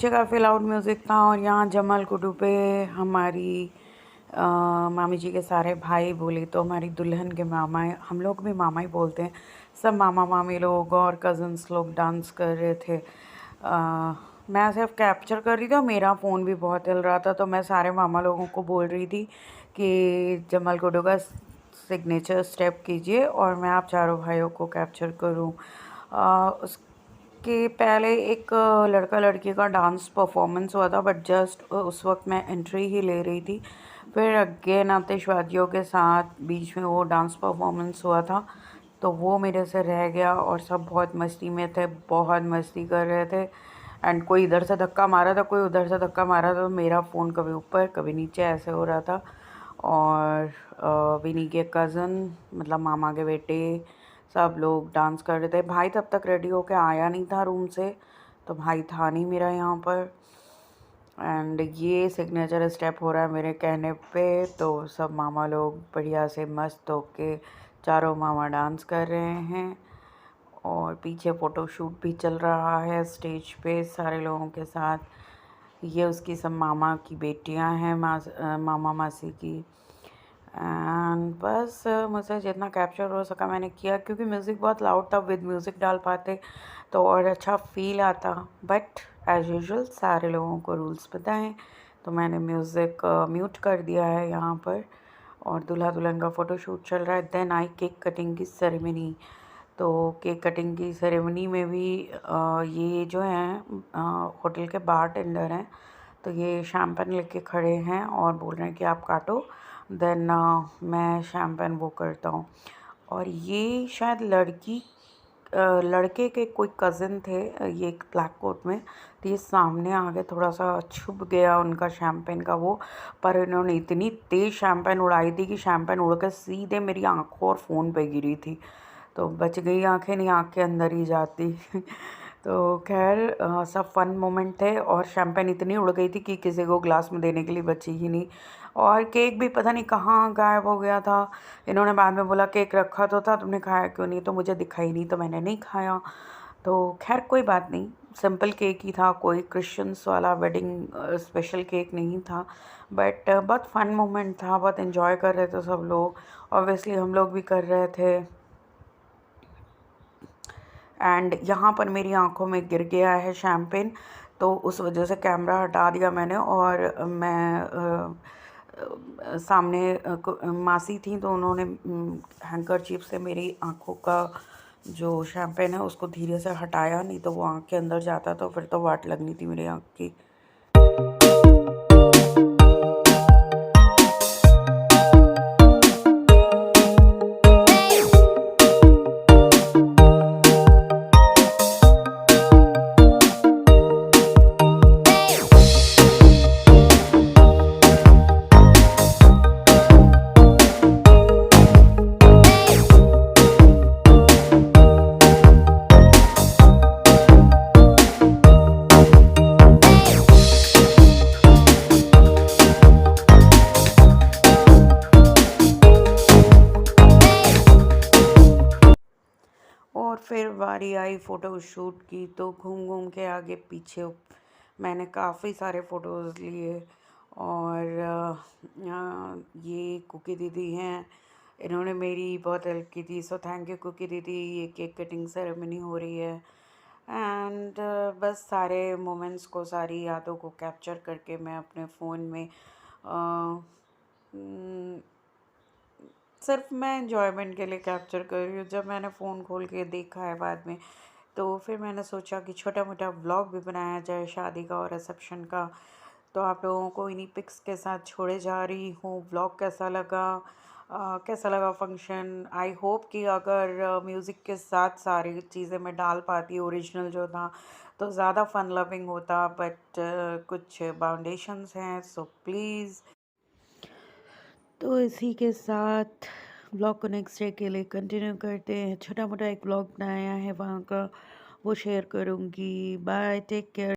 पीछे काफ़ी loud music था और यहाँ जमल कुडू पे हमारी मामी जी के सारे भाई बोले तो हमारी दुल्हन के मामा, हम लोग भी मामा ही बोलते हैं, सब मामा मामी लोग और कज़न्स लोग डांस कर रहे थे। मैं सिर्फ कैप्चर कर रही थी और मेरा फ़ोन भी बहुत हिल रहा था, तो मैं सारे मामा लोगों को बोल रही थी कि जमल कुडू का सिग्नेचर स्टेप कीजिए और मैं आप चारों भाइयों को कैप्चर करूँ। उसके पहले एक लड़का लड़की का डांस परफॉर्मेंस हुआ था, बट जस्ट उस वक्त मैं एंट्री ही ले रही थी। फिर अगेन आतिशबाजियों के साथ बीच में वो डांस परफॉर्मेंस हुआ था, तो वो मेरे से रह गया और सब बहुत मस्ती में थे, बहुत मस्ती कर रहे थे। एंड कोई इधर से धक्का मारा था, कोई उधर से धक्का मारा था, तो मेरा फ़ोन कभी ऊपर कभी नीचे ऐसे हो रहा था। और विनी के कज़न मतलब मामा के बेटे सब लोग डांस कर रहे थे। भाई तब तक रेडी होके आया नहीं था रूम से, तो भाई था नहीं मेरा यहाँ पर। एंड ये सिग्नेचर स्टेप हो रहा है मेरे कहने पे, तो सब मामा लोग बढ़िया से मस्त होके चारों मामा डांस कर रहे हैं और पीछे फ़ोटो शूट भी चल रहा है स्टेज पे सारे लोगों के साथ। ये उसकी सब मामा की बेटियां हैं, मामा मासी की। एंड बस मुझसे जितना कैप्चर हो सका मैंने किया, क्योंकि म्यूज़िक बहुत लाउड था, विद म्यूज़िक डाल पाते तो और अच्छा फील आता। बट एज़ यूजुअल सारे लोगों को रूल्स पता हैं, तो मैंने म्यूज़िक म्यूट कर दिया है यहाँ पर। और दूल्हा दुल्हन का फ़ोटो शूट चल रहा है। देन आई केक कटिंग की सेरेमनी। तो केक कटिंग की सेरेमनी में भी ये जो हैं होटल के बारटेंडर हैं, तो ये शैम्पेन लेके खड़े हैं और बोल रहे हैं कि आप काटो, देन मैं शैम्पेन वो करता हूँ। और ये शायद लड़के के कोई कज़न थे, ये एक ब्लैक कोट में, तो ये सामने आगे थोड़ा सा छुप गया उनका शैम्पेन का वो, पर इन्होंने इतनी तेज़ शैम्पेन उड़ाई थी कि शैम्पेन उड़ कर सीधे मेरी आंखों और फ़ोन पे गिरी थी। तो बच गई आंखें, नहीं आँख के अंदर ही जाती। तो खैर सब फन मोमेंट थे और शैम्पेन इतनी उड़ गई थी कि किसी को ग्लास में देने के लिए बची ही नहीं। और केक भी पता नहीं कहाँ गायब हो गया था। इन्होंने बाद में बोला केक रखा तो था, तुमने खाया क्यों नहीं, तो मुझे दिखाई नहीं तो मैंने नहीं खाया। तो खैर कोई बात नहीं, सिंपल केक ही था, कोई क्रिश्चियंस वाला वेडिंग स्पेशल केक नहीं था। बट बहुत फन मोमेंट था, बहुत इन्जॉय कर रहे थे सब लोग, ऑब्वियसली हम लोग भी कर रहे थे। एंड यहाँ पर मेरी आंखों में गिर गया है शैम्पेन, तो उस वजह से कैमरा हटा दिया मैंने। और मैं सामने मासी थी, तो उन्होंने हैंकरचीफ से मेरी आंखों का जो शैम्पेन है उसको धीरे से हटाया, नहीं तो वो आँख के अंदर जाता तो फिर तो वाट लगनी थी मेरी आँख की। और फिर बारी आई फ़ोटो शूट की, तो घूम घूम के आगे पीछे मैंने काफ़ी सारे फ़ोटोज़ लिए। और ये कुकी दीदी हैं, इन्होंने मेरी बहुत हेल्प की थी, सो थैंक यू कुकी दीदी। ये केक कटिंग सेरेमनी हो रही है एंड बस सारे मोमेंट्स को, सारी यादों को कैप्चर करके मैं अपने फ़ोन में सिर्फ मैं एन्जॉयमेंट के लिए कैप्चर कर रही हूँ। जब मैंने फ़ोन खोल के देखा है बाद में, तो फिर मैंने सोचा कि छोटा मोटा व्लॉग भी बनाया जाए शादी का और रिसेप्शन का। तो आप लोगों को इन्हीं पिक्स के साथ छोड़े जा रही हूँ। व्लॉग कैसा लगा फंक्शन? आई होप कि अगर म्यूज़िक के साथ सारी चीज़ें मैं डाल पाती ओरिजिनल जो था तो ज़्यादा फन लविंग होता, बट कुछ बाउंडेशंस हैं, सो प्लीज़। तो इसी के साथ ब्लॉग को नेक्स्ट डे के लिए कंटिन्यू करते हैं। छोटा मोटा एक ब्लॉग बनाया है वहाँ का, वो शेयर करूँगी। Bye, take care.